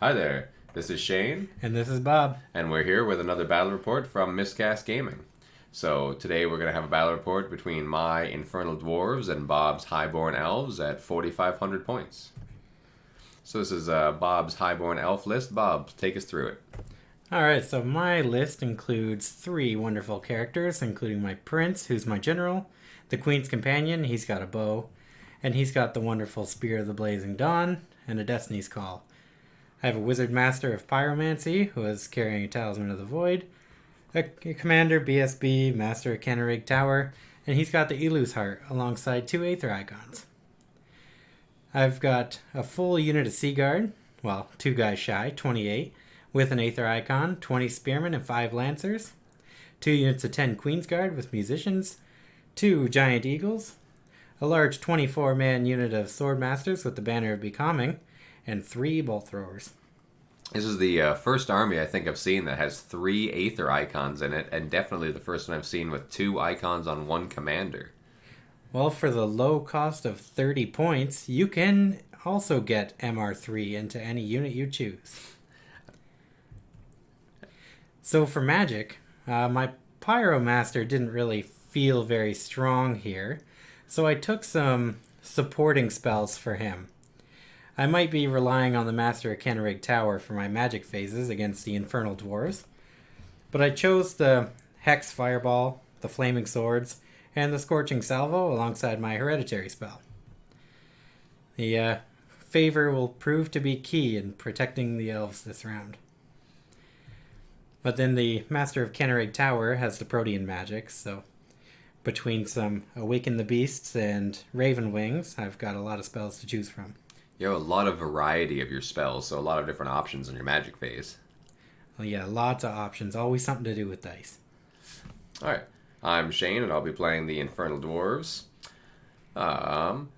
Hi there, this is Shane, And this is Bob. and we're here with another battle report from Miscast Gaming. So today we're going to have a battle report between my Infernal Dwarves and Bob's Highborn Elves at 4,500 points. So this is Bob's Highborn Elf list. Bob, take us through it. Alright, so my list includes three wonderful characters, including my prince, who's my general, the queen's companion, he's got a bow, and he's got the wonderful Spear of the Blazing Dawn and a Destiny's Call. I have a wizard master of pyromancy, who is carrying a Talisman of the Void, a commander BSB, master of Kennerig Tower, and he's got the Elu's Heart alongside two Aether Icons. I've got a full unit of Sea Guard, well, two guys shy, 28, with an Aether Icon, 20 Spearmen, and 5 Lancers. 2 units of 10 Queen's Guard with Musicians, 2 Giant Eagles, a large 24-man unit of Swordmasters with the Banner of Becoming, and 3 Bolt Throwers. This is the first army I think I've seen that has 3 Aether icons in it, and definitely the first one I've seen with 2 icons on one commander. Well, for the low cost of 30 points, you can also get MR3 into any unit you choose. So for magic, my Pyromaster didn't really feel very strong here, so I took some supporting spells for him. I might be relying on the Master of Kennerig Tower for my magic phases against the Infernal Dwarves, but I chose the Hex Fireball, the Flaming Swords, and the Scorching Salvo alongside my Hereditary spell. The favor will prove to be key in protecting the elves this round. But then the Master of Kennerig Tower has the Protean magic, so between some Awaken the Beasts and Raven Wings, I've got a lot of spells to choose from. You have a lot of variety of your spells, so a lot of different options in your magic phase. Well, yeah, lots of options, always something to do with dice. Alright, I'm Shane, and I'll be playing the Infernal Dwarves. Um,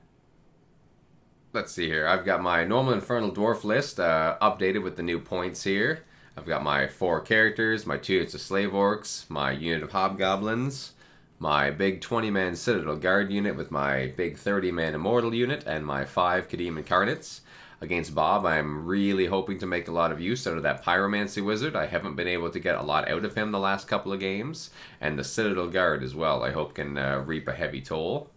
let's see here. I've got my normal Infernal Dwarf list updated with the new points here. I've got my 4 characters, my 2 units of Slave Orcs, my unit of Hobgoblins, my big 20-man Citadel Guard unit with my big 30-man Immortal unit, and my 5 Kadim Incarnates. Against Bob, I'm really hoping to make a lot of use out of that Pyromancy Wizard. I haven't been able to get a lot out of him the last couple of games. And the Citadel Guard as well, I hope can reap a heavy toll.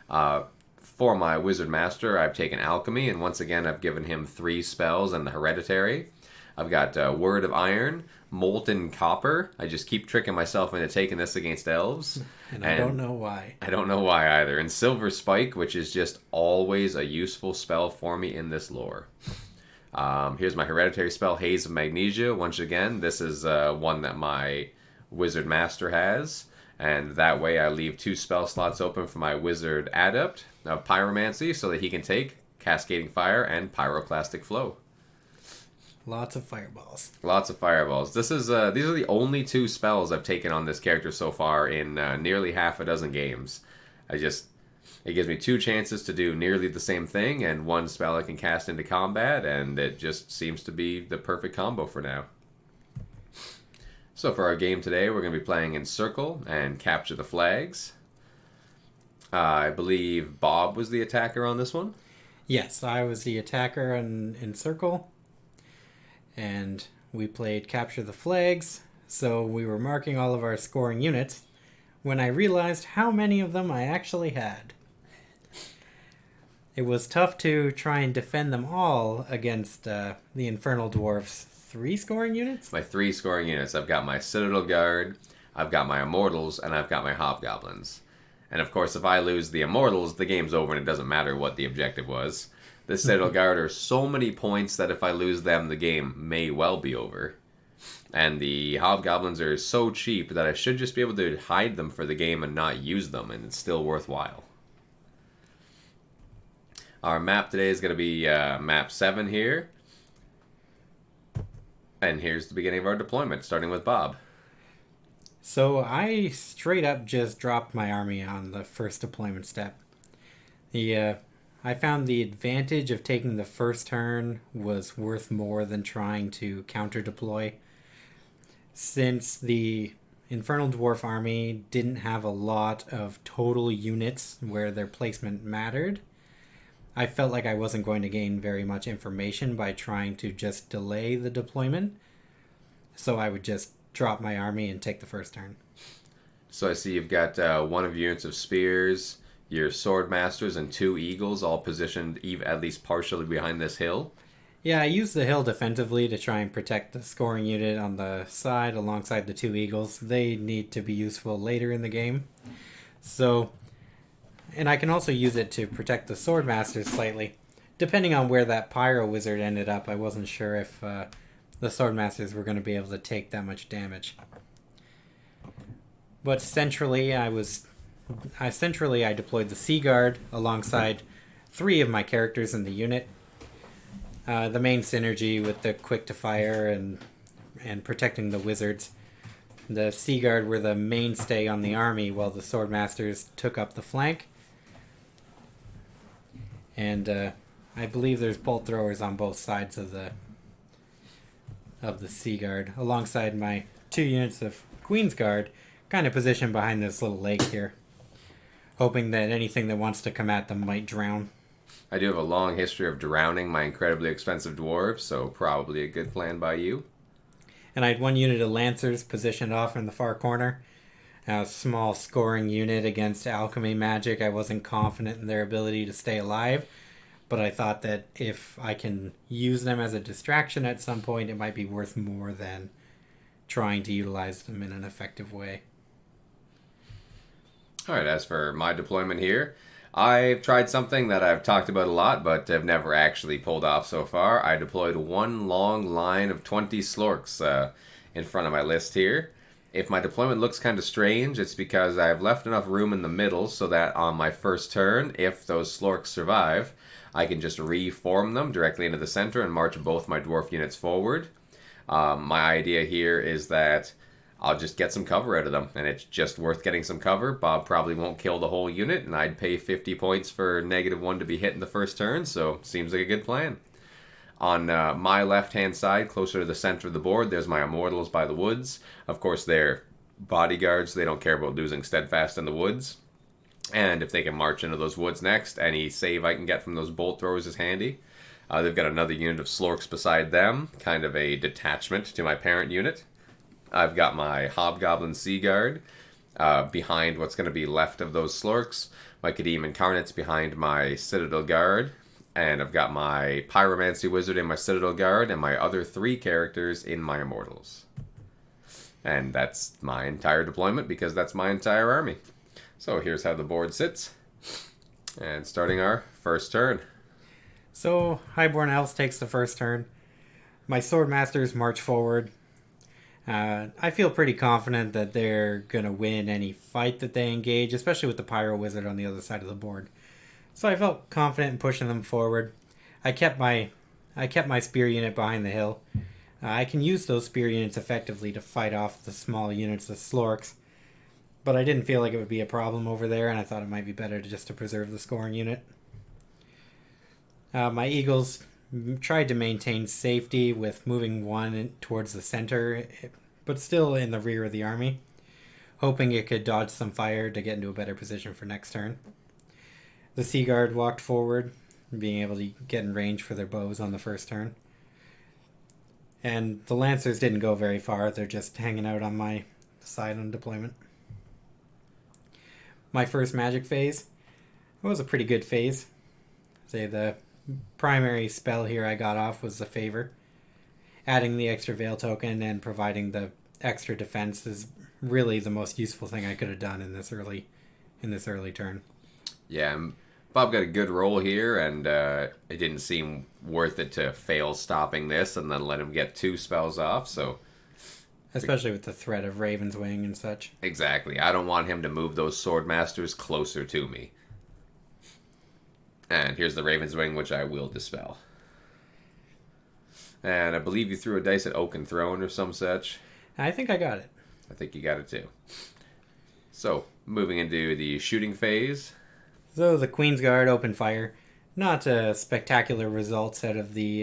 For my Wizard Master, I've taken Alchemy, and once again I've given him 3 spells and the Hereditary. I've got Word of Iron, Molten Copper. I just keep tricking myself into taking this against elves. And I don't know why. I don't know why either. And Silver Spike, which is just always a useful spell for me in this lore. Here's my Hereditary spell, Haze of Magnesia. Once again, this is one that my Wizard Master has. And that way I leave 2 spell slots open for my Wizard Adept of Pyromancy so that he can take Cascading Fire and Pyroclastic Flow. Lots of fireballs. Lots of fireballs. These are the only 2 spells I've taken on this character so far in nearly half a dozen games. It gives me 2 chances to do nearly the same thing and 1 spell I can cast into combat, and it just seems to be the perfect combo for now. So for our game today, we're going to be playing Encircle and Capture the Flags. I believe Bob was the attacker on this one. Yes, I was the attacker in Encircle, and we played Capture the Flags, so we were marking all of our scoring units when I realized how many of them I actually had. It was tough to try and defend them all against the Infernal Dwarves' 3 scoring units. My 3 scoring units. I've got my Citadel Guard, I've got my Immortals, and I've got my Hobgoblins. And of course, if I lose the Immortals, the game's over and it doesn't matter what the objective was. The Citadel Guard are so many points that if I lose them, the game may well be over. And the Hobgoblins are so cheap that I should just be able to hide them for the game and not use them, and it's still worthwhile. Our map today is going to be map 7 here. And here's the beginning of our deployment, starting with Bob. So I straight up just dropped my army on the first deployment step. I found the advantage of taking the first turn was worth more than trying to counter deploy. Since the Infernal Dwarf army didn't have a lot of total units where their placement mattered, I felt like I wasn't going to gain very much information by trying to just delay the deployment, so I would just drop my army and take the first turn. So I see you've got one of your units of spears, your sword masters, and two eagles all positioned at least partially behind this hill. Yeah, I used the hill defensively to try and protect the scoring unit on the side alongside the two eagles. They need to be useful later in the game. So, and I can also use it to protect the sword masters slightly. Depending on where that pyro wizard ended up, I wasn't sure if the sword masters were going to be able to take that much damage. But centrally, I deployed the Sea Guard alongside three of my characters in the unit. The main synergy with the quick to fire and protecting the wizards. The Sea Guard were the mainstay on the army, while the sword masters took up the flank. And I believe there's bolt throwers on both sides of the Sea Guard, alongside my two units of Queen's Guard, kind of positioned behind this little lake here, hoping that anything that wants to come at them might drown. I do have a long history of drowning my incredibly expensive dwarves, so probably a good plan by you. And I had one unit of Lancers positioned off in the far corner. A small scoring unit against alchemy magic. I wasn't confident in their ability to stay alive, but I thought that if I can use them as a distraction at some point, it might be worth more than trying to utilize them in an effective way. Alright, as for my deployment here, I've tried something that I've talked about a lot, but have never actually pulled off so far. I deployed one long line of 20 Slorks in front of my list here. If my deployment looks kind of strange, it's because I've left enough room in the middle so that on my first turn, if those Slorks survive, I can just reform them directly into the center and march both my dwarf units forward. My idea here is that I'll just get some cover out of them, and it's just worth getting some cover. Bob probably won't kill the whole unit, and I'd pay 50 points for -1 to be hit in the first turn, so seems like a good plan. On my left-hand side, closer to the center of the board, there's my Immortals by the woods. Of course, they're bodyguards. They don't care about losing steadfast in the woods. And if they can march into those woods next, any save I can get from those bolt throwers is handy. They've got another unit of Slorks beside them, kind of a detachment to my parent unit. I've got my Hobgoblin Sea Guard behind what's going to be left of those Slorks. My Kadim Incarnates behind my Citadel Guard. And I've got my Pyromancy Wizard in my Citadel Guard and my other three characters in my Immortals. And that's my entire deployment because that's my entire army. So here's how the board sits. And starting our first turn. So, Highborn Elves takes the first turn. My Sword Masters march forward. I feel pretty confident that they're going to win any fight that they engage, especially with the Pyro Wizard on the other side of the board. So I felt confident in pushing them forward. I kept my spear unit behind the hill. I can use those spear units effectively to fight off the small units of Slorks, but I didn't feel like it would be a problem over there, and I thought it might be better to preserve the scoring unit. My Eagles tried to maintain safety with moving one towards the center, but still in the rear of the army, hoping it could dodge some fire to get into a better position for next turn. The Sea Guard walked forward, being able to get in range for their bows on the first turn. And the Lancers didn't go very far, they're just hanging out on my side on deployment. My first magic phase, it was a pretty good phase. Say the primary spell here I got off was the Favor. Adding the extra Veil token and providing the extra defense is really the most useful thing I could have done in this early turn. Yeah, Bob got a good roll here, and it didn't seem worth it to fail stopping this and then let him get two spells off, so... Especially with the threat of Raven's Wing and such. Exactly. I don't want him to move those Sword Masters closer to me. And here's the Raven's Wing, which I will dispel. And I believe you threw a dice at Oaken Throne or some such. I think I got it. I think you got it too. So, moving into the shooting phase. So the Queen's Guard opened fire. Not spectacular results out of them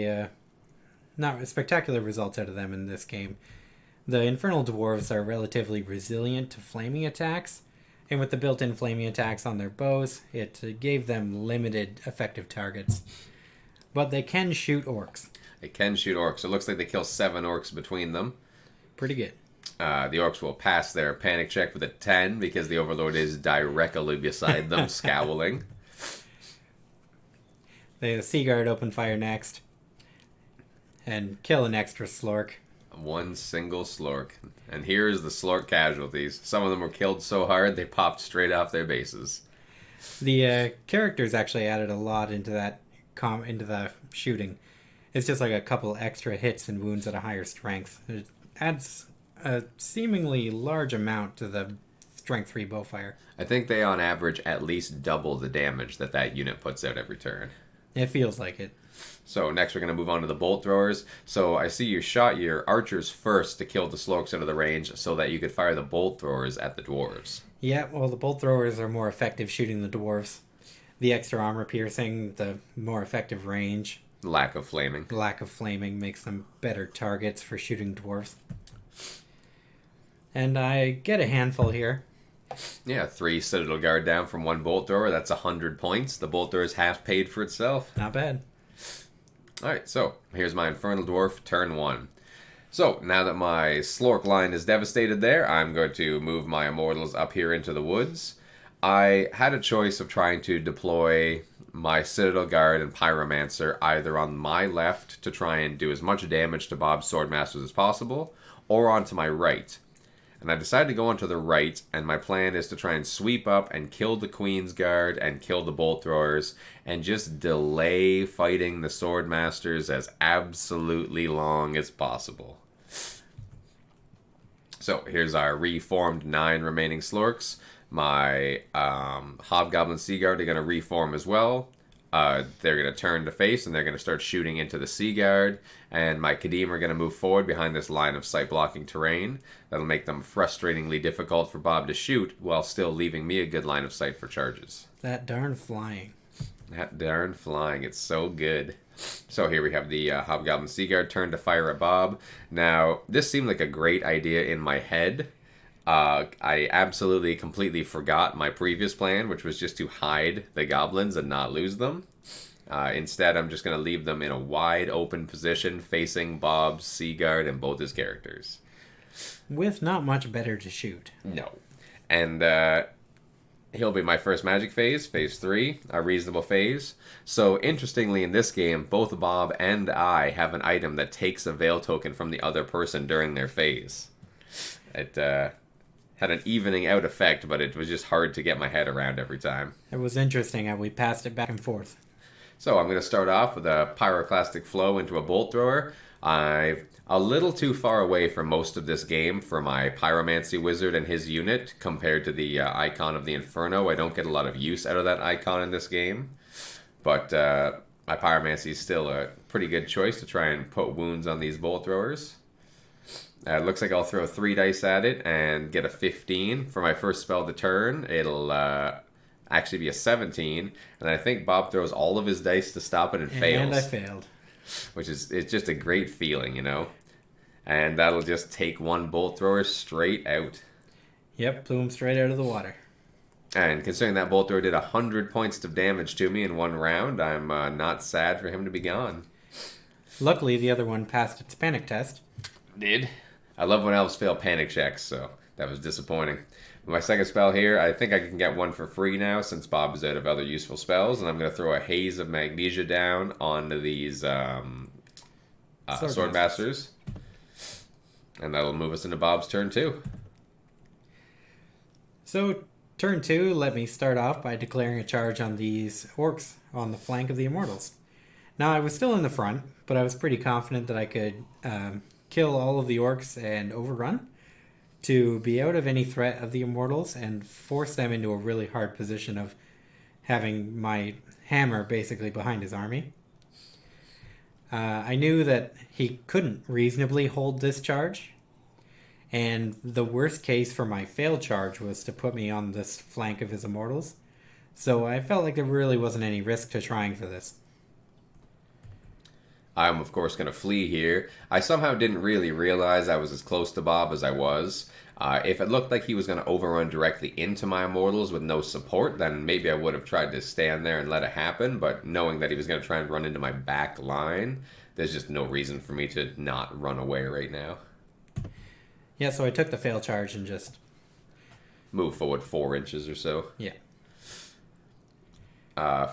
in this game. The Infernal Dwarves are relatively resilient to flaming attacks, And with the built-in flaming attacks on their bows, it gave them limited effective targets. But they can shoot orcs. They can shoot orcs. It looks like they kill 7 orcs between them. Pretty good. The orcs will pass their panic check with a 10 because the Overlord is directly beside them, scowling. The Sea Guard open fire next and kill an extra Slork. One single Slork. And here's the Slork casualties. Some of them were killed so hard they popped straight off their bases. The characters actually added a lot into that into the shooting. It's just like a couple extra hits and wounds at a higher strength. It adds a seemingly large amount to the strength 3 bowfire. I think they on average at least double the damage that unit puts out every turn. It feels like it. So next we're going to move on to the bolt throwers. So I see you shot your archers first to kill the Slorks out of the range so that you could fire the bolt throwers at the dwarves. Yeah, well, the bolt throwers are more effective shooting the dwarves. The extra armor piercing, the more effective range. Lack of flaming. Lack of flaming makes them better targets for shooting dwarves. And I get a handful here. Yeah, 3 Citadel Guard down from 1 bolt thrower. That's 100 points. The bolt thrower is half paid for itself. Not bad. Alright, so here's my Infernal Dwarf, turn 1. So, now that my Slork line is devastated there, I'm going to move my Immortals up here into the woods. I had a choice of trying to deploy my Citadel Guard and Pyromancer either on my left to try and do as much damage to Bob's Swordmasters as possible, or onto my right. And I decided to go onto the right, and my plan is to try and sweep up and kill the Queen's Guard and kill the Bolt Throwers, and just delay fighting the Swordmasters as absolutely long as possible. So here's our reformed 9 remaining Slorks. My Hobgoblin Sea Guard are going to reform as well. They're going to turn to face and they're going to start shooting into the Sea Guard. And my Kadim are going to move forward behind this line of sight blocking terrain. That'll make them frustratingly difficult for Bob to shoot while still leaving me a good line of sight for charges. That darn flying. That darn flying. It's so good. So here we have the Hobgoblin Sea Guard turn to fire at Bob. Now, this seemed like a great idea in my head. I absolutely completely forgot my previous plan, which was just to hide the goblins and not lose them. Instead, I'm just going to leave them in a wide open position facing Bob's Sea Guard and both his characters. With not much better to shoot. No. And he'll be my first magic phase, phase 3, a reasonable phase. So interestingly in this game, both Bob and I have an item that takes a Veil token from the other person during their phase. It had an evening out effect, but it was just hard to get my head around every time. It was interesting how we passed it back and forth. So I'm going to start off with a Pyroclastic Flow into a Bolt Thrower. I'm a little too far away from most of this game for my Pyromancy Wizard and his unit compared to the icon of the Inferno. I don't get a lot of use out of that icon in this game. But my Pyromancy is still a pretty good choice to try and put wounds on these Bolt Throwers. It looks like I'll throw 3 dice at it and get a 15. For my first spell to turn, it'll actually be a 17. And I think Bob throws all of his dice to stop it and fails. And I failed. Which is it's just a great feeling, you know? And that'll just take 1 bolt thrower straight out. Yep, blew him straight out of the water. And considering that bolt thrower did 100 points of damage to me in 1 round, I'm not sad for him to be gone. Luckily, the other one passed its panic test. Did? I love when elves fail panic checks, so that was disappointing. My second spell here, I think I can get 1 for free now since Bob is out of other useful spells, and I'm going to throw a Haze of Magnesia down onto these Swordmasters. And that'll move us into Bob's turn 2. So, turn 2, let me start off by declaring a charge on these orcs on the flank of the Immortals. Now, I was still in the front, but I was pretty confident that I could kill all of the orcs and overrun to be out of any threat of the Immortals and force them into a really hard position of having my hammer basically behind his army. I knew that he couldn't reasonably hold this charge, and the worst case for my failed charge was to put me on this flank of his Immortals, so I felt like there really wasn't any risk to trying for this. I'm, of course, going to flee here. I somehow didn't really realize I was as close to Bob as I was. If it looked like he was going to overrun directly into my immortals with no support, then maybe I would have tried to stand there and let it happen. But knowing that he was going to try and run into my back line, there's just no reason for me to not run away right now. Yeah, so I took the fail charge and just... Move forward 4 inches or so. Yeah.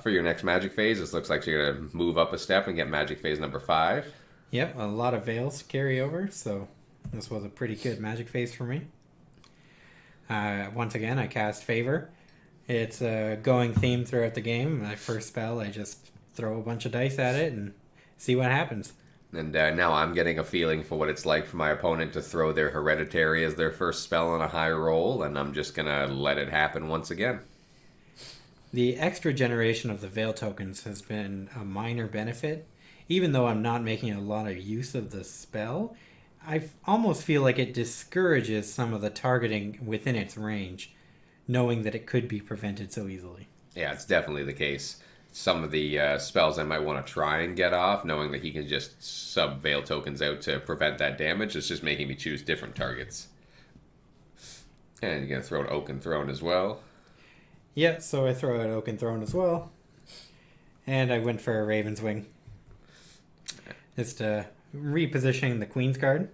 For your next magic phase, this looks like you're going to move up a step and get magic phase number 5. Yep, a lot of veils to carry over, so this was a pretty good magic phase for me. Once again, I cast Favor. It's a going theme throughout the game. My first spell, I just throw a bunch of dice at it and see what happens. And now I'm getting a feeling for what it's like for my opponent to throw their Hereditary as their first spell on a high roll, and I'm just going to let it happen once again. The extra generation of the Veil tokens has been a minor benefit. Even though I'm not making a lot of use of the spell, I almost feel like it discourages some of the targeting within its range, knowing that it could be prevented so easily. Yeah, it's definitely the case. Some of the spells I might want to try and get off, knowing that he can just sub Veil tokens out to prevent that damage, it's just making me choose different targets. And you're going to throw an Oaken Throne as well. Yeah, so I throw out Oaken Throne as well. And I went for a Raven's Wing. Just repositioning the Queen's Guard.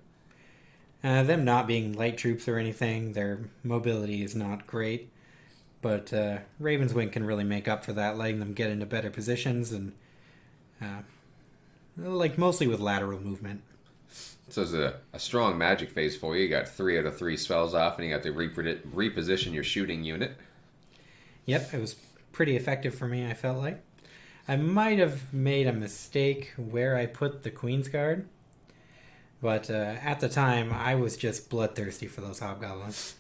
Them not being light troops or anything, their mobility is not great. But Raven's Wing can really make up for that, letting them get into better positions and mostly with lateral movement. So it's a strong magic phase for you. You got 3 out of 3 spells off, and you got to reposition your shooting unit. Yep, it was pretty effective for me, I felt like. I might have made a mistake where I put the Queen's Guard. But at the time, I was just bloodthirsty for those hobgoblins.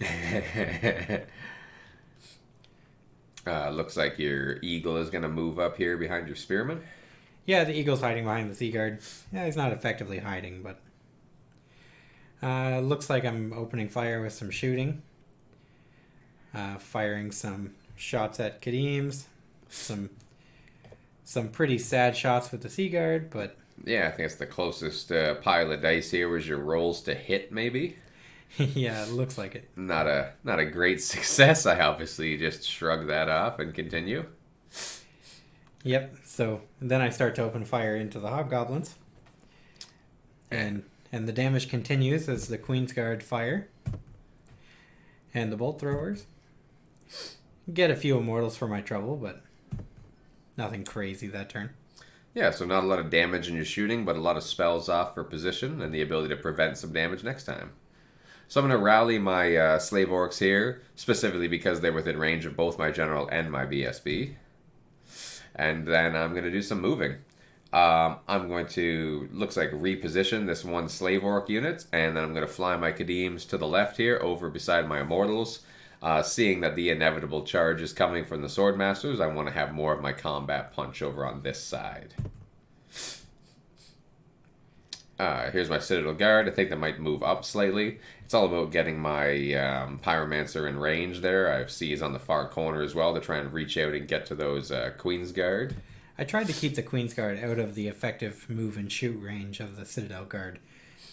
Looks like your eagle is going to move up here behind your spearman. Yeah, the eagle's hiding behind the sea guard. Yeah, he's not effectively hiding, but... looks like I'm opening fire with some shooting. Firing some shots at Kadim's. Some pretty sad shots with the sea guard, but... Yeah, I think it's the closest pile of dice here was your rolls to hit, maybe. Yeah, it looks like it. Not a great success. I obviously just shrug that off and continue. Yep. So then I start to open fire into the hobgoblins, and the damage continues as the Queen's Guard fire, and the bolt throwers get a few immortals for my trouble, but nothing crazy that turn. Yeah, so not a lot of damage in your shooting, but a lot of spells off for position and the ability to prevent some damage next time. So I'm going to rally my Slave Orcs here, specifically because they're within range of both my General and my BSB. And then I'm going to do some moving. I'm going to, looks like, reposition this one Slave Orc unit, and then I'm going to fly my Kadims to the left here, over beside my Immortals. Seeing that the inevitable charge is coming from the Swordmasters, I want to have more of my combat punch over on this side. Here's my Citadel Guard. I think they might move up slightly. It's all about getting my Pyromancer in range there. I have C's on the far corner as well to try and reach out and get to those Queen's Guard. I tried to keep the Queen's Guard out of the effective move and shoot range of the Citadel Guard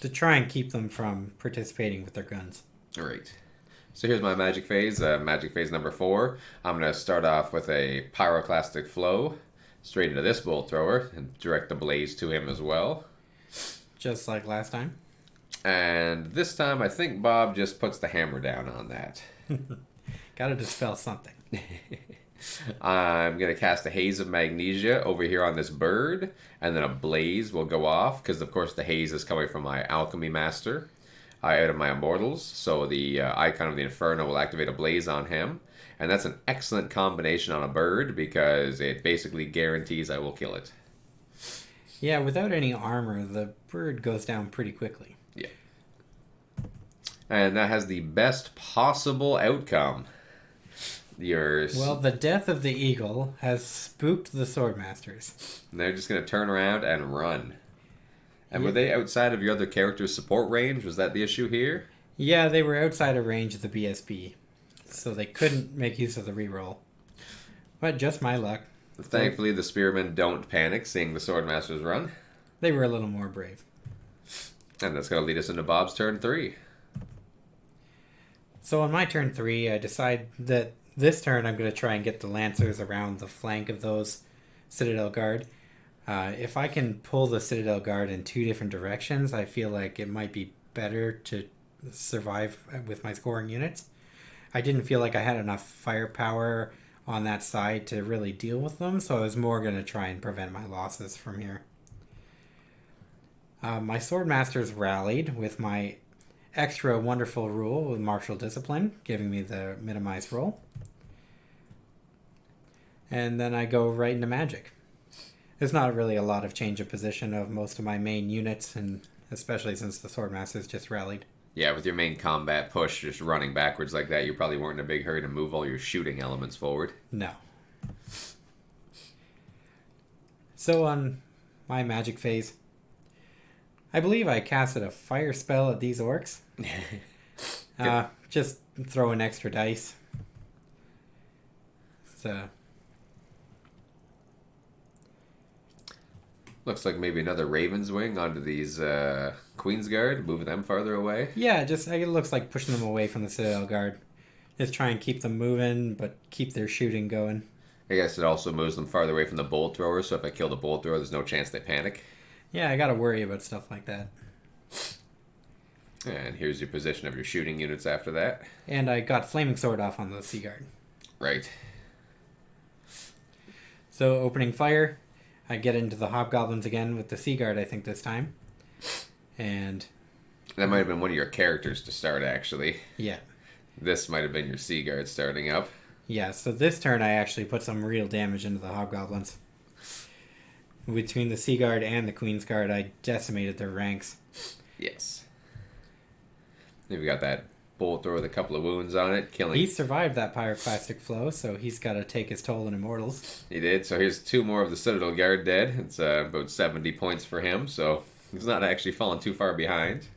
to try and keep them from participating with their guns. All right. So here's my magic phase number 4. I'm going to start off with a Pyroclastic Flow straight into this Bolt Thrower and direct the blaze to him as well. Just like last time. And this time I think Bob just puts the hammer down on that. Gotta dispel something. I'm going to cast a Haze of Magnesia over here on this bird, and then a blaze will go off, because of course the haze is coming from my Alchemy Master. Out of my Immortals, so the icon of the Inferno will activate a blaze on him, and that's an excellent combination on a bird because it basically guarantees I will kill it. Yeah, without any armor, the bird goes down pretty quickly. Yeah. And that has the best possible outcome. Well, the death of the eagle has spooked the Swordmasters. They're just going to turn around and run. And were they outside of your other character's support range? Was that the issue here? Yeah, they were outside of range of the BSB, so they couldn't make use of the reroll. But just my luck. Thankfully, the spearmen don't panic seeing the Swordmasters run. They were a little more brave. And that's going to lead us into Bob's turn 3. So on my turn 3, I decide that this turn I'm going to try and get the Lancers around the flank of those Citadel Guard. If I can pull the Citadel Guard in 2 different directions, I feel like it might be better to survive with my scoring units. I didn't feel like I had enough firepower on that side to really deal with them, so I was more going to try and prevent my losses from here. My Swordmasters rallied with my extra wonderful rule with Martial Discipline, giving me the minimized roll. And then I go right into Magic. There's not really a lot of change of position of most of my main units, and especially since the Swordmasters just rallied. Yeah, with your main combat push just running backwards like that, you probably weren't in a big hurry to move all your shooting elements forward. No. So on my Magic phase, I believe I casted a fire spell at these orcs. Just throw in extra dice. So looks like maybe another Raven's Wing onto these Queen's Guard, moving them farther away. Yeah, it looks like pushing them away from the Citadel Guard. Just try and keep them moving, but keep their shooting going. I guess it also moves them farther away from the bolt thrower, so if I kill the bolt thrower, there's no chance they panic. Yeah, I gotta worry about stuff like that. And here's your position of your shooting units after that. And I got Flaming Sword off on the Sea Guard. Right. So opening fire, I get into the Hobgoblins again with the Sea Guard, I think, this time. And that might have been one of your characters to start, actually. Yeah. This might have been your Sea Guard starting up. Yeah, so this turn I actually put some real damage into the Hobgoblins. Between the Sea Guard and the Queen's Guard, I decimated their ranks. Yes. You've got that bolt thrower with a couple of wounds on it, killing... He survived that pyroclastic flow, so he's got to take his toll in Immortals. He did, so here's 2 more of the Citadel Guard dead. It's about 70 points for him, so he's not actually falling too far behind.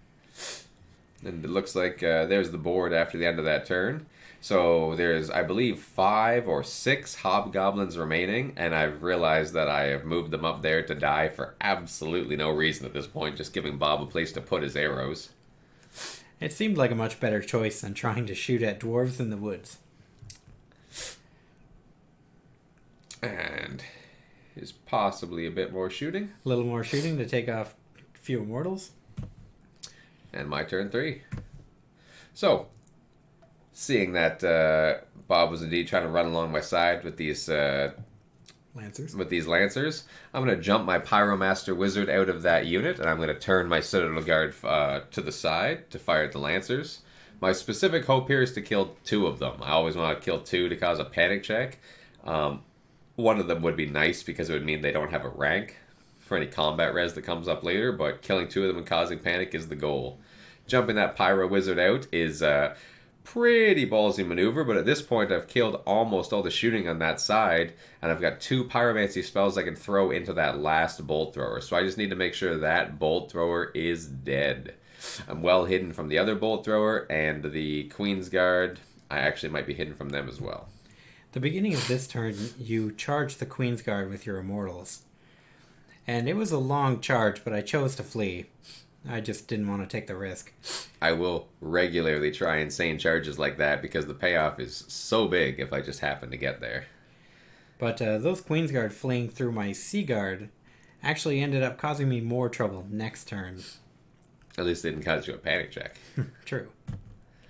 And it looks like there's the board after the end of that turn. So there's, I believe, 5 or 6 Hobgoblins remaining, and I've realized that I have moved them up there to die for absolutely no reason at this point, just giving Bob a place to put his arrows. It seemed like a much better choice than trying to shoot at dwarves in the woods. And is possibly a bit more shooting. A little more shooting to take off a few Immortals. And my turn 3. So, seeing that Bob was indeed trying to run along my side with these Lancers, I'm going to jump my Pyromaster Wizard out of that unit, and I'm going to turn my Citadel Guard to the side to fire at the Lancers. My specific hope here is to kill 2 of them. I always want to kill 2 to cause a panic check. One of them would be nice because it would mean they don't have a rank for any combat res that comes up later, but killing 2 of them and causing panic is the goal. Jumping that Pyro Wizard out is a pretty ballsy maneuver, but at this point I've killed almost all the shooting on that side, and I've got 2 pyromancy spells I can throw into that last bolt thrower, so I just need to make sure that bolt thrower is dead. I'm well hidden from the other bolt thrower, and the Queen's Guard, I actually might be hidden from them as well. The beginning of this turn, you charge the Queen's Guard with your Immortals. And it was a long charge, but I chose to flee. I just didn't want to take the risk. I will regularly try insane charges like that because the payoff is so big if I just happen to get there. But those Queen's Guard fleeing through my Sea Guard actually ended up causing me more trouble next turn. At least they didn't cause you a panic check. True.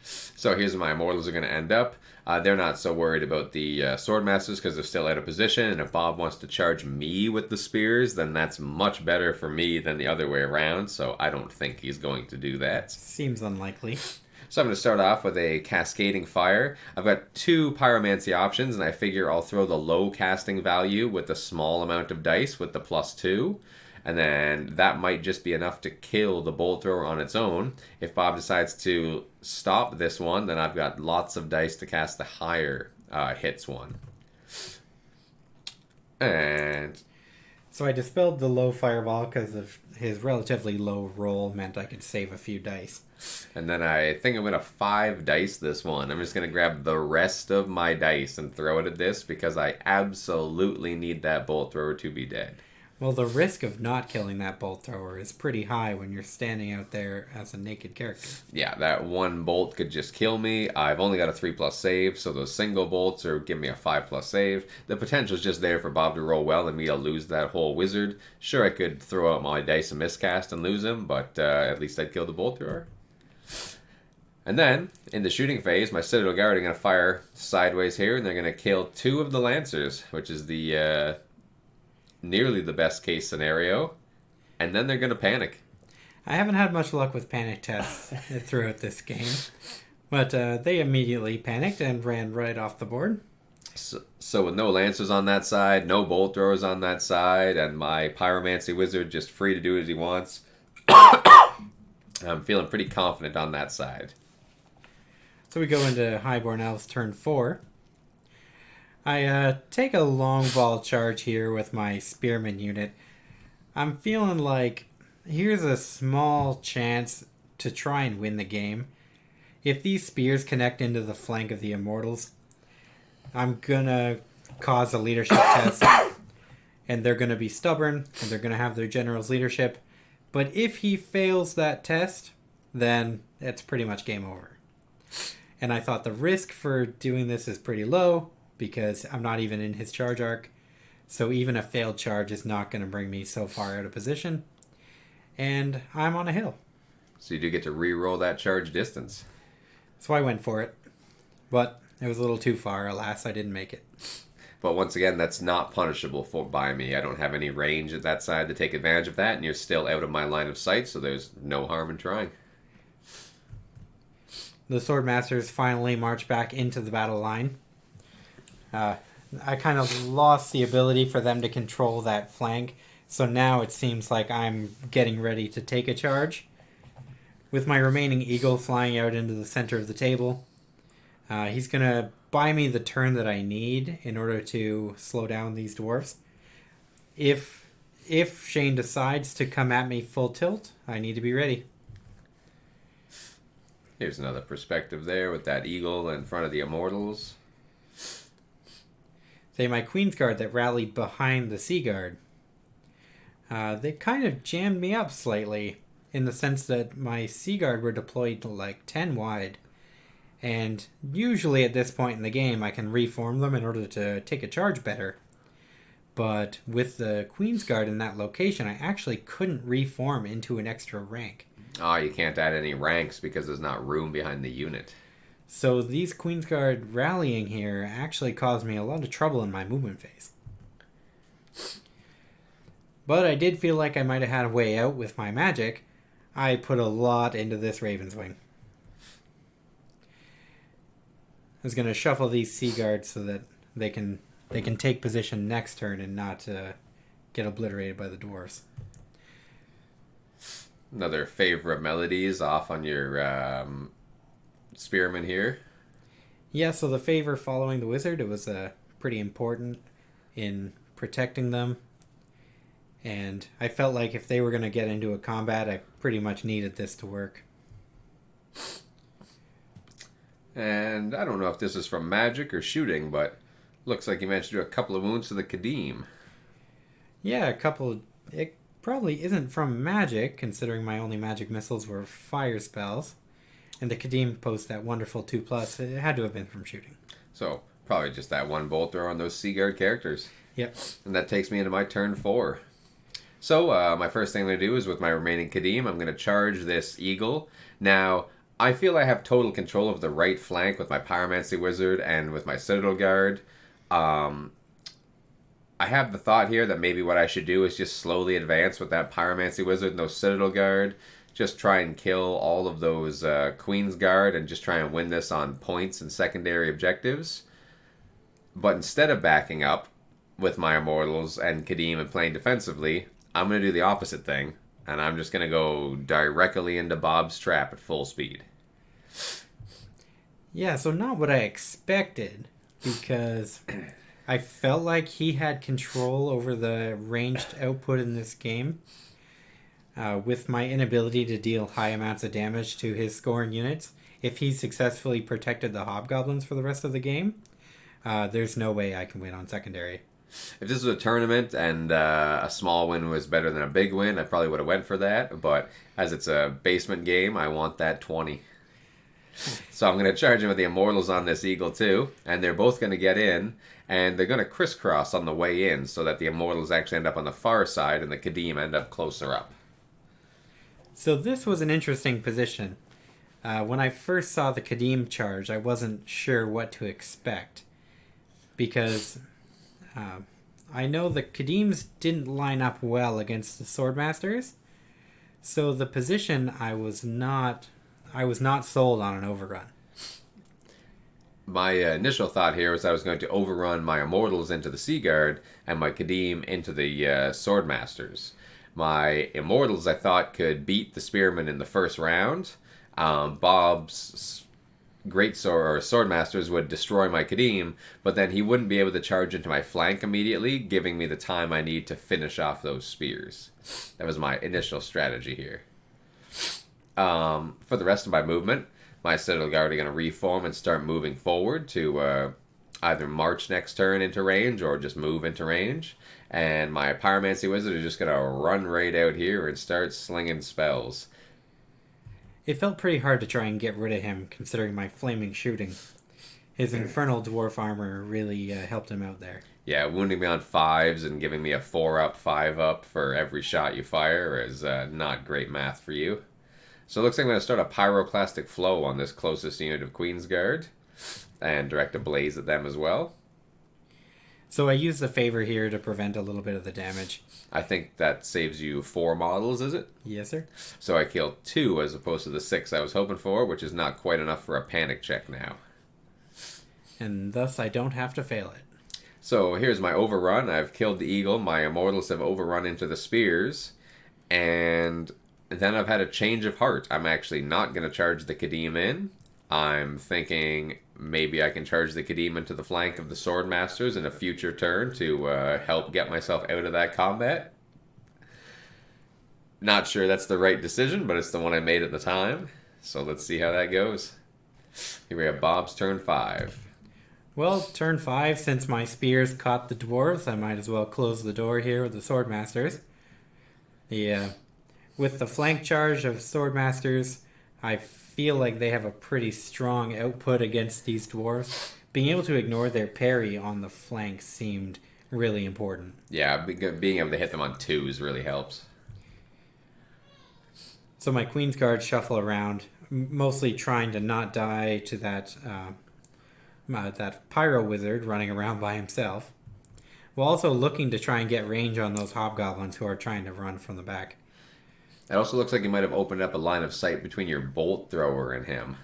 So here's where my Immortals are going to end up. They're not so worried about the Swordmasters because they're still out of position, and if Bob wants to charge me with the spears, then that's much better for me than the other way around, so I don't think he's going to do that. Seems unlikely. So I'm going to start off with a Cascading Fire. I've got 2 Pyromancy options, and I figure I'll throw the low casting value with a small amount of dice with the +2. And then that might just be enough to kill the bolt thrower on its own. If Bob decides to stop this one, then I've got lots of dice to cast the higher hits one. And so I dispelled the low fireball because of his relatively low roll meant I could save a few dice. And then I think I'm going to 5 dice this one. I'm just going to grab the rest of my dice and throw it at this because I absolutely need that bolt thrower to be dead. Well, the risk of not killing that bolt thrower is pretty high when you're standing out there as a naked character. Yeah, that one bolt could just kill me. I've only got a 3+ save, so those single bolts are giving me a 5+ save. The potential's just there for Bob to roll well and me to lose that whole wizard. Sure, I could throw out my dice and miscast and lose him, but at least I'd kill the bolt thrower. And then, in the shooting phase, my Citadel Guard are going to fire sideways here, and they're going to kill 2 of the Lancers, which is the nearly the best case scenario. And then they're going to panic. I haven't had much luck with panic tests throughout this game, but they immediately panicked and ran right off the board. So with no Lancers on that side, no Bolt Throwers on that side, and my Pyromancy Wizard just free to do as he wants, I'm feeling pretty confident on that side. So we go into Highborn Elves turn 4. I take a long ball charge here with my Spearman unit. I'm feeling like here's a small chance to try and win the game. If these spears connect into the flank of the Immortals, I'm gonna cause a leadership test, and they're gonna be stubborn, and they're gonna have their general's leadership. But if he fails that test, then it's pretty much game over. And I thought the risk for doing this is pretty low, because I'm not even in his charge arc. So even a failed charge is not going to bring me so far out of position. And I'm on a hill. So you do get to re-roll that charge distance. So I went for it. But it was a little too far. Alas, I didn't make it. But once again, that's not punishable by me. I don't have any range at that side to take advantage of that, and you're still out of my line of sight, so there's no harm in trying. The Swordmasters finally march back into the battle line. I kind of lost the ability for them to control that flank, so now it seems like I'm getting ready to take a charge. With my remaining eagle flying out into the center of the table, he's going to buy me the turn that I need in order to slow down these dwarves. If Shane decides to come at me full tilt, I need to be ready. Here's another perspective there with that eagle in front of the Immortals. Say my Queen's Guard that rallied behind the Sea Guard. They kind of jammed me up slightly in the sense that my Sea Guard were deployed to like 10 wide. And usually at this point in the game I can reform them in order to take a charge better. But with the Queen's Guard in that location, I actually couldn't reform into an extra rank. Oh, you can't add any ranks because there's not room behind the unit. So these Queen's Guard rallying here actually caused me a lot of trouble in my movement phase. But I did feel like I might have had a way out with my magic. I put a lot into this Raven's Wing. I was going to shuffle these Sea Guards so that they can take position next turn and not get obliterated by the dwarves. Another favorite melodies off on your Spearman here. Yeah, so the favor following the wizard, it was pretty important in protecting them. And I felt like if they were going to get into a combat, I pretty much needed this to work. And I don't know if this is from magic or shooting, but looks like you managed to do a couple of wounds to the Kadim. Yeah, a couple. It probably isn't from magic, considering my only magic missiles were fire spells. And the Kadim post that wonderful 2+. It had to have been from shooting. So, probably just that one bolt throw on those Sea Guard characters. Yep. And that takes me into my turn 4. So, my first thing I'm going to do is with my remaining Kadim, I'm going to charge this Eagle. Now, I feel I have total control of the right flank with my Pyromancy Wizard and with my Citadel Guard. I have the thought here that maybe what I should do is just slowly advance with that Pyromancy Wizard and those Citadel Guard. Just try and kill all of those Queen's Guard and just try and win this on points and secondary objectives. But instead of backing up with my Immortals and Kadim and playing defensively, I'm going to do the opposite thing. And I'm just going to go directly into Bob's trap at full speed. Yeah, so not what I expected, because I felt like he had control over the ranged output in this game. With my inability to deal high amounts of damage to his scoring units, if he successfully protected the Hobgoblins for the rest of the game, there's no way I can win on secondary. If this was a tournament and a small win was better than a big win, I probably would have went for that. But as it's a basement game, I want that 20. So I'm going to charge him with the Immortals on this Eagle too, and they're both going to get in, and they're going to crisscross on the way in so that the Immortals actually end up on the far side and the Kadim end up closer up. So this was an interesting position. When I first saw the Kadim charge, I wasn't sure what to expect. Because I know the Kadims didn't line up well against the Swordmasters. So the position I was not sold on an overrun. My initial thought here was I was going to overrun my Immortals into the Sea Guard and my Kadim into the Swordmasters. My Immortals, I thought, could beat the Spearmen in the first round. Bob's Greatsword or Swordmasters would destroy my Kadim, but then he wouldn't be able to charge into my flank immediately, giving me the time I need to finish off those spears. That was my initial strategy here. For the rest of my movement, my Citadel Guard are going to reform and start moving forward to either march next turn into range or just move into range. And my Pyromancy Wizard is just going to run right out here and start slinging spells. It felt pretty hard to try and get rid of him, considering my flaming shooting. His Infernal Dwarf armor really helped him out there. Yeah, wounding me on 5s and giving me a 4-up, 5-up for every shot you fire is not great math for you. So it looks like I'm going to start a Pyroclastic Flow on this closest unit of Queen's Guard and direct a blaze at them as well. So I used the favor here to prevent a little bit of the damage. I think that saves you 4 models, is it? Yes, sir. So I killed 2 as opposed to the 6 I was hoping for, which is not quite enough for a panic check now. And thus I don't have to fail it. So here's my overrun. I've killed the Eagle. My Immortals have overrun into the Spears. And then I've had a change of heart. I'm actually not going to charge the Kadim in. I'm thinking maybe I can charge the Kadim into the flank of the Swordmasters in a future turn to help get myself out of that combat. Not sure that's the right decision, but it's the one I made at the time. So let's see how that goes. Here we have Bob's turn 5. Well, turn 5, since my spears caught the dwarves, I might as well close the door here with the Swordmasters. With the flank charge of Swordmasters, I feel like they have a pretty strong output against these dwarves. Being able to ignore their parry on the flank seemed really important. Yeah, being able to hit them on 2s really helps. So my Queen's Guard shuffle around, mostly trying to not die to that Pyro Wizard running around by himself, while also looking to try and get range on those Hobgoblins who are trying to run from the back. It also looks like you might have opened up a line of sight between your Bolt Thrower and him.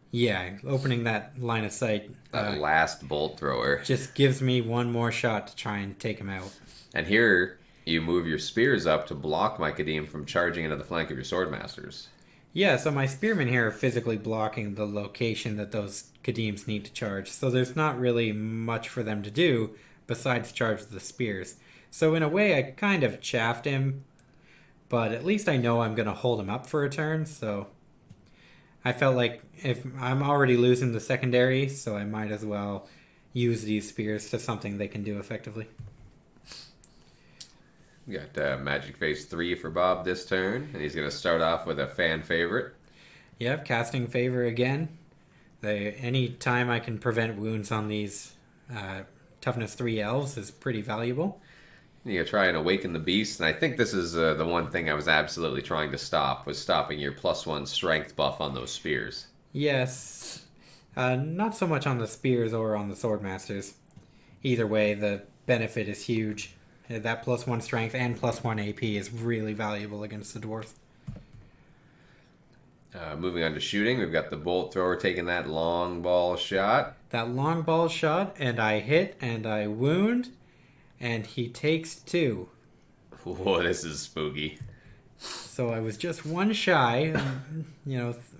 Yeah, opening that line of sight. That last Bolt Thrower. Just gives me one more shot to try and take him out. And here, you move your spears up to block my Kadim from charging into the flank of your Swordmasters. Yeah, so my spearmen here are physically blocking the location that those Kadims need to charge, so there's not really much for them to do besides charge the spears. So in a way, I kind of chaffed him, but at least I know I'm going to hold him up for a turn, so I felt like if I'm already losing the secondary, so I might as well use these spears to something they can do effectively. We got Magic Phase 3 for Bob this turn, and he's going to start off with a fan favorite. Yep, casting favor again. Any time I can prevent wounds on these toughness 3 elves is pretty valuable. You try and awaken the beast, and I think this is the one thing I was absolutely trying to stop, was stopping your +1 strength buff on those spears. Yes. Not so much on the spears or on the Swordmasters. Either way, the benefit is huge. That +1 strength and +1 AP is really valuable against the dwarves. Moving on to shooting, we've got the Bolt Thrower taking that long ball shot. That long ball shot, and I hit, and I wound, and he takes 2. Whoa, this is spooky. So I was just 1 shy.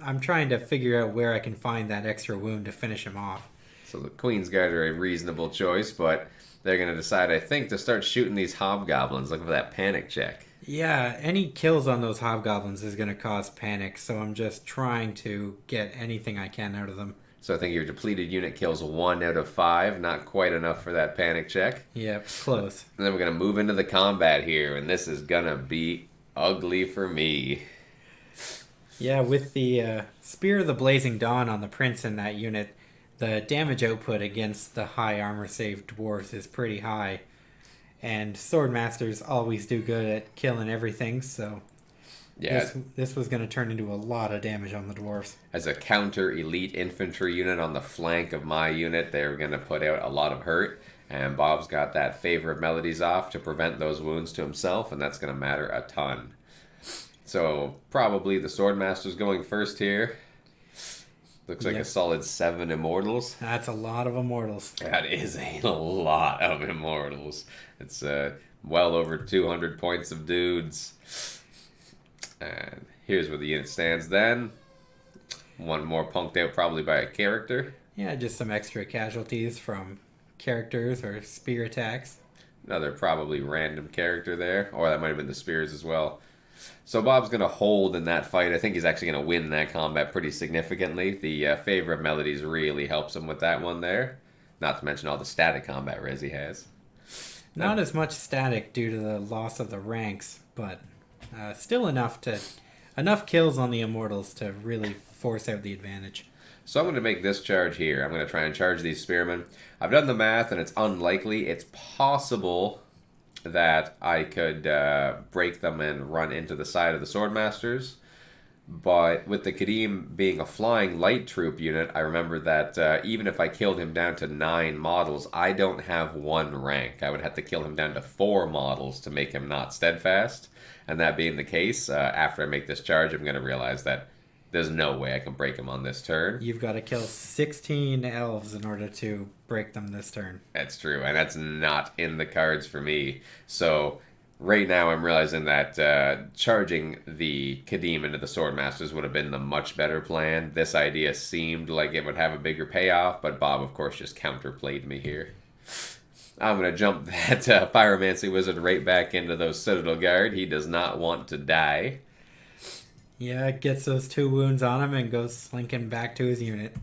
I'm trying to figure out where I can find that extra wound to finish him off. So the Queen's Guard are a reasonable choice, but they're going to decide, I think, to start shooting these Hobgoblins, looking for that panic check. Yeah, any kills on those Hobgoblins is going to cause panic, so I'm just trying to get anything I can out of them. So I think your depleted unit kills 1 out of 5. Not quite enough for that panic check. Yep, close. And then we're going to move into the combat here, and this is going to be ugly for me. Yeah, with the Spear of the Blazing Dawn on the Prince in that unit, the damage output against the high armor save dwarves is pretty high. And Swordmasters always do good at killing everything, so Yeah, this was going to turn into a lot of damage on the dwarves. as a counter elite infantry unit on the flank of my unit, they're going to put out a lot of hurt. And Bob's got that Favor of Melodies off to prevent those wounds to himself, and that's going to matter a ton. So probably the Swordmaster's going first here. Looks like a solid 7 Immortals. That's a lot of Immortals. That is a lot of Immortals. It's well over 200 points of dudes. And here's where the unit stands then. One more punked out probably by a character. Yeah, just some extra casualties from characters or spear attacks. Another probably random character there. Or that might have been the spears as well. So Bob's going to hold in that fight. I think he's actually going to win that combat pretty significantly. The Favor of Melodies really helps him with that one there. Not to mention all the static combat res he has. Not as much static due to the loss of the ranks, but still enough kills on the Immortals to really force out the advantage. So I'm going to make this charge here. I'm going to try and charge these spearmen. I've done the math, and it's unlikely. It's possible that I could break them and run into the side of the Swordmasters. But with the Kadim being a flying light troop unit, I remember that even if I killed him down to 9 models, I don't have 1 rank. I would have to kill him down to 4 models to make him not steadfast. And that being the case, after I make this charge, I'm going to realize that there's no way I can break him on this turn. You've got to kill 16 elves in order to break them this turn. That's true, and that's not in the cards for me. So right now I'm realizing that charging the Kadim into the Swordmasters would have been the much better plan. This idea seemed like it would have a bigger payoff, but Bob, of course, just counterplayed me here. I'm going to jump that Pyromancy Wizard right back into those Citadel Guard. He does not want to die. Yeah, gets those 2 wounds on him and goes slinking back to his unit.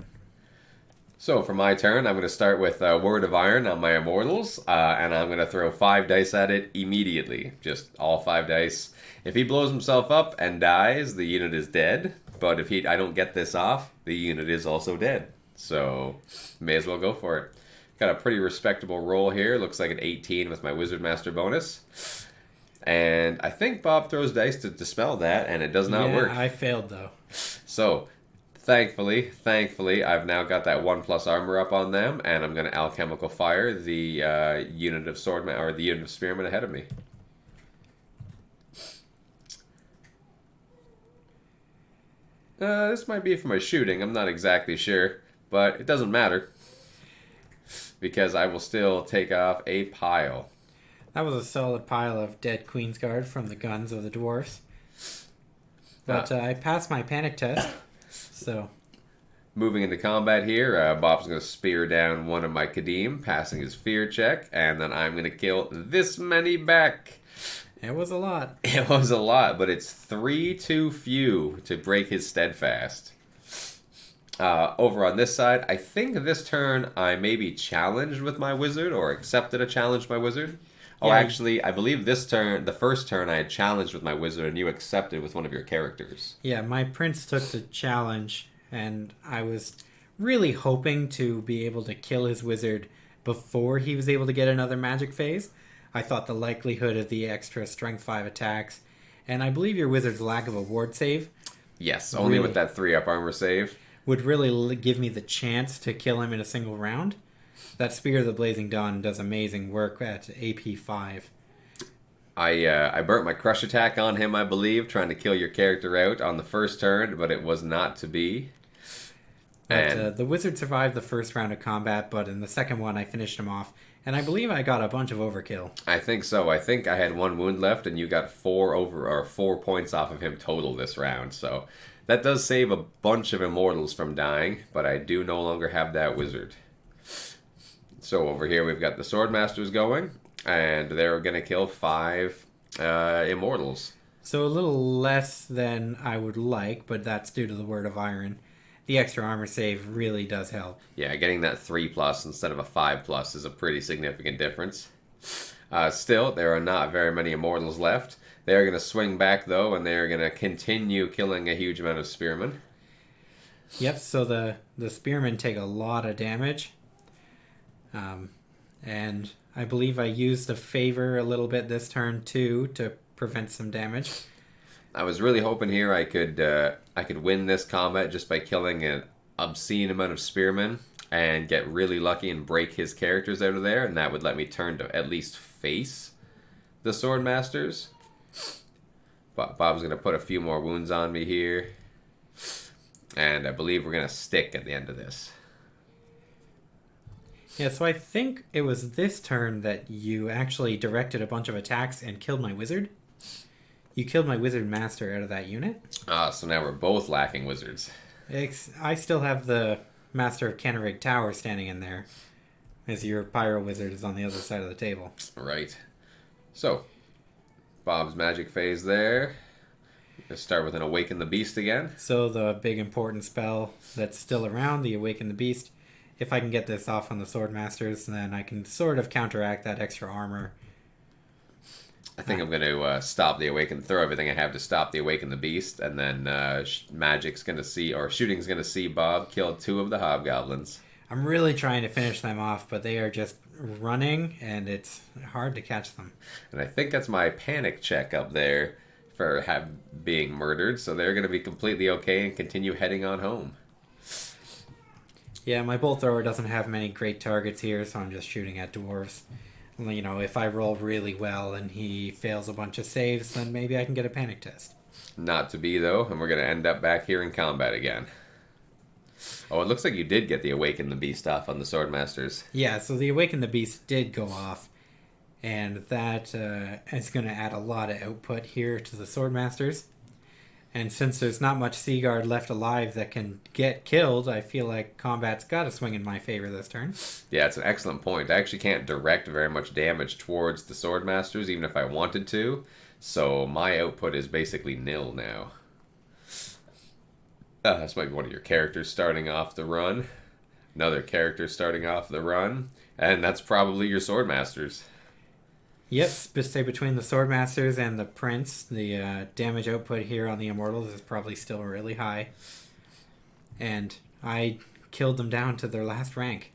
So for my turn, I'm going to start with Word of Iron on my Immortals, and I'm going to throw 5 dice at it immediately. Just all 5 dice. If he blows himself up and dies, the unit is dead. But if I don't get this off, the unit is also dead. So may as well go for it. Got a pretty respectable roll here. Looks like an 18 with my Wizard Master bonus. And I think Bob throws dice to dispel that, and it does not work. I failed, though. So, thankfully, I've now got that 1+ armor up on them, and I'm going to alchemical fire the unit of swordmen or the unit of spearmen ahead of me. This might be for my shooting. I'm not exactly sure, but it doesn't matter because I will still take off a pile. That was a solid pile of dead Queensguard from the guns of the dwarfs. But I passed my panic test, so... Moving into combat here, Bob's going to spear down one of my Kadim, passing his fear check, and then I'm going to kill this many back. It was a lot. It was a lot, but it's 3 too few to break his steadfast. Over on this side, I think this turn I may be challenged with my wizard, or accepted a challenge by wizard. Oh, yeah. Actually, I believe this turn, the first turn, I had challenged with my wizard, and you accepted with one of your characters. Yeah, my prince took the challenge, and I was really hoping to be able to kill his wizard before he was able to get another magic phase. I thought the likelihood of the extra strength 5 attacks, and I believe your wizard's lack of a ward save. Yes, only with that 3-up armor save. Would really give me the chance to kill him in a single round. That Spear of the Blazing Dawn does amazing work at AP 5. I burnt my crush attack on him, I believe, trying to kill your character out on the first turn, but it was not to be. But, the wizard survived the first round of combat, but in the second one I finished him off, and I believe I got a bunch of overkill. I think so. I think I had 1 wound left, and you got 4 points off of him total this round. So that does save a bunch of Immortals from dying, but I do no longer have that wizard. So over here we've got the Swordmasters going, and they're going to kill 5 Immortals. So a little less than I would like, but that's due to the Word of Iron. the extra armor save really does help. Yeah, getting that 3+ instead of a 5+ is a pretty significant difference. Still, there are not very many immortals left. They are going to swing back, though, and they are going to continue killing a huge amount of spearmen. Yep, so the spearmen take a lot of damage. And I believe I used a favor a little bit this turn, too, to prevent some damage. I was really hoping here I could win this combat just by killing an obscene amount of spearmen and get really lucky and break his characters out of there, and that would let me turn to at least face the Swordmasters. But Bob's going to put a few more wounds on me here, and I believe we're going to stick at the end of this. Yeah, so I think it was this turn that you actually directed a bunch of attacks and killed my wizard. You killed my wizard master out of that unit. So now we're both lacking wizards. I still have the master of Cannerig Tower standing in there, as your pyro wizard is on the other side of the table. Right. So, Bob's magic phase there. Let's start with an Awaken the Beast again. So the big important spell that's still around, the Awaken the Beast. If I can get this off on the Swordmasters, then I can sort of counteract that extra armor. I think I'm going to stop the Awaken, throw everything I have to stop the Awaken the Beast, and then Magic's going to see, or Shooting's going to see Bob kill 2 of the Hobgoblins. I'm really trying to finish them off, but they are just running, and it's hard to catch them. And I think that's my panic check up there for being murdered, so they're going to be completely okay and continue heading on home. Yeah, my bolt thrower doesn't have many great targets here, so I'm just shooting at dwarves. You know, if I roll really well and he fails a bunch of saves, then maybe I can get a panic test. Not to be, though, and we're going to end up back here in combat again. Oh, it looks like you did get the Awaken the Beast off on the Swordmasters. Yeah, so the Awaken the Beast did go off, and that is going to add a lot of output here to the Swordmasters. And since there's not much Seaguard left alive that can get killed, I feel like combat's got to swing in my favor this turn. Yeah, it's an excellent point. I actually can't direct very much damage towards the Swordmasters, even if I wanted to. So my output is basically nil now. This might be one of your characters starting off the run. Another character starting off the run. And that's probably your Swordmasters. Yep, say between the Swordmasters and the Prince, the damage output here on the Immortals is probably still really high. And I killed them down to their last rank.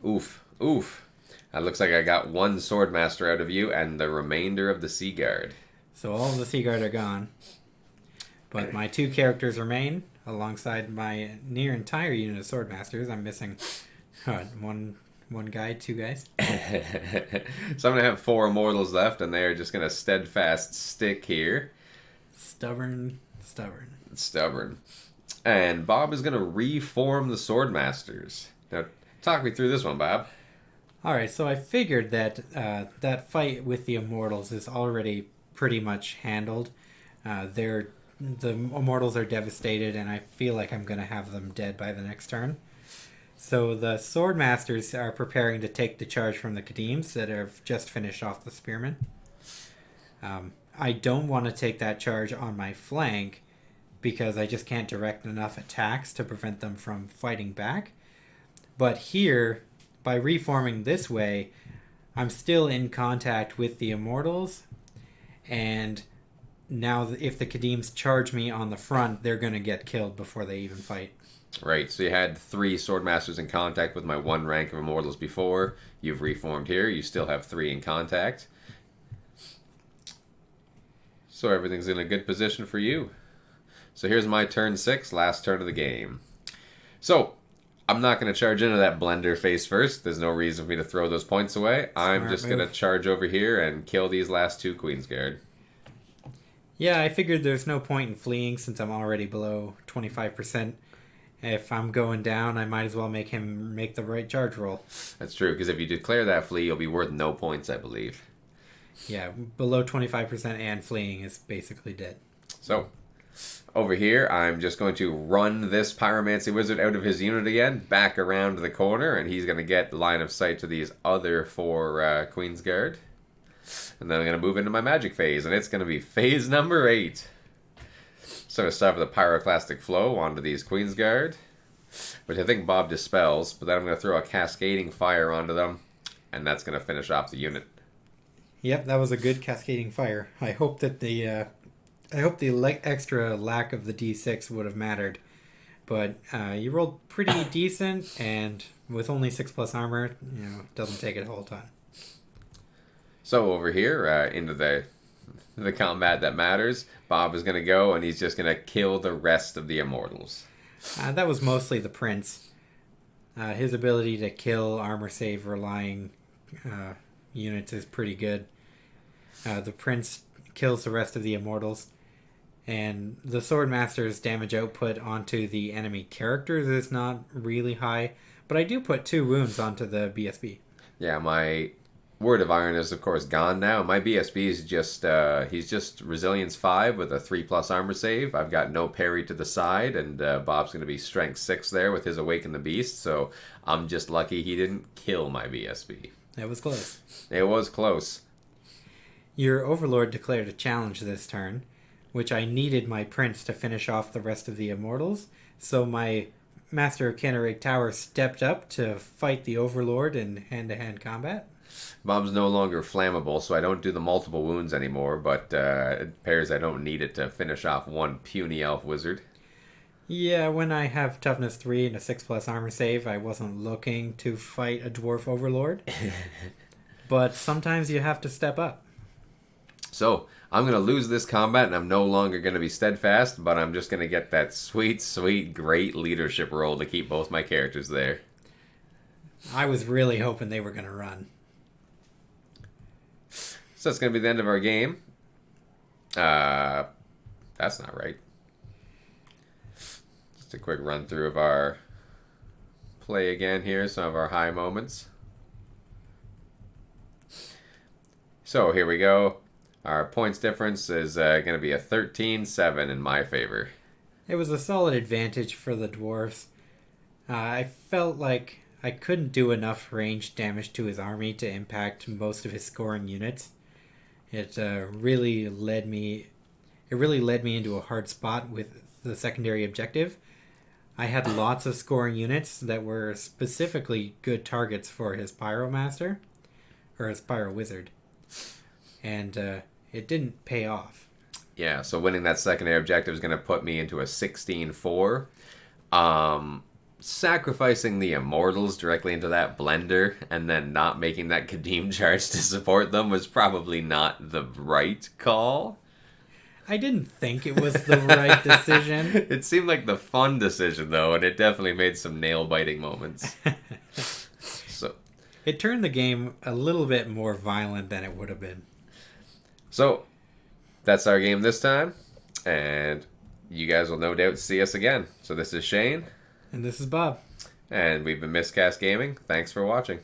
Oof, oof. It looks like I got 1 Swordmaster out of you and the remainder of the Seaguard. So all of the Seaguard are gone. But my 2 characters remain, alongside my near entire unit of Swordmasters. I'm missing one guy, 2 guys. So I'm going to have 4 immortals left, and they are just going to steadfast stick here. Stubborn. And Bob is going to reform the Swordmasters. Now, talk me through this one, Bob. Alright, so I figured that that fight with the Immortals is already pretty much handled. The Immortals are devastated, and I feel like I'm going to have them dead by the next turn. So the Swordmasters are preparing to take the charge from the Kadims that have just finished off the Spearmen. I don't want to take that charge on my flank because I just can't direct enough attacks to prevent them from fighting back. But here, by reforming this way, I'm still in contact with the Immortals, and now if the Kadims charge me on the front, they're going to get killed before they even fight. Right, so you had 3 Swordmasters in contact with my 1 rank of Immortals before. You've reformed here. You still have 3 in contact. So everything's in a good position for you. So here's my turn 6, last turn of the game. So, I'm not going to charge into that blender face first. There's no reason for me to throw those points away. I'm just going to charge over here and kill these last 2 Queensguard. Yeah, I figured there's no point in fleeing since I'm already below 25%. If I'm going down, I might as well make him make the right charge roll. That's true, because if you declare that flee, you'll be worth no points, I believe. Yeah, below 25% and fleeing is basically dead. So, over here, I'm just going to run this Pyromancy Wizard out of his unit again, back around the corner, and he's going to get line of sight to these other 4 Queensguard. And then I'm going to move into my magic phase, and it's going to be phase number 8. So I'm going to start with a Pyroclastic Flow onto these Queensguard. which I think Bob dispels, but then I'm going to throw a cascading fire onto them, and that's going to finish off the unit. Yep, that was a good cascading fire. I hope that the extra lack of the D6 would have mattered, but you rolled pretty decent, and with only 6+ armor, it doesn't take a whole ton. So over here, into the combat that matters, Bob is going to go, and he's just going to kill the rest of the immortals. That was mostly the prince. His ability to kill armor save relying units is pretty good. The prince kills the rest of the immortals, and the swordmaster's damage output onto the enemy characters is not really high, but I do put 2 wounds onto the BSB. Yeah, my Word of Iron is of course gone now. My BSB is just he's just Resilience 5 with a 3+ armor save. I've got no parry to the side, and Bob's going to be Strength 6 there with his Awaken the Beast. So I'm just lucky he didn't kill my BSB. It was close. It was close. Your overlord declared a challenge this turn, which I needed my prince to finish off the rest of the immortals. So my Master of Canterbury Tower stepped up to fight the overlord in hand-to-hand combat. Bob's no longer flammable, so I don't do the multiple wounds anymore, but it appears I don't need it to finish off one puny elf wizard. Yeah, when I have toughness 3 and a 6+ armor save, I wasn't looking to fight a dwarf overlord. But sometimes you have to step up. So, I'm going to lose this combat, and I'm no longer going to be steadfast, but I'm just going to get that sweet, sweet, great leadership role to keep both my characters there. I was really hoping they were going to run. So that's going to be the end of our game. That's not right. Just a quick run through of our play again here, some of our high moments. So here we go. Our points difference is going to be a 13-7 in my favor. It was a solid advantage for the dwarves. I felt like I couldn't do enough ranged damage to his army to impact most of his scoring units. It really led me into a hard spot with the secondary objective. I had lots of scoring units that were specifically good targets for his Pyromaster, or his Pyro Wizard. And it didn't pay off. Yeah, so winning that secondary objective is going to put me into a 16-4. Sacrificing the Immortals directly into that blender and then not making that Kadim charge to support them was probably not the right call. I didn't think it was the right decision. It seemed like the fun decision, though, and it definitely made some nail-biting moments. So it turned the game a little bit more violent than it would have been. So, that's our game this time, and you guys will no doubt see us again. So this is Shane. And this is Bob. And we've been Miscast Gaming. Thanks for watching.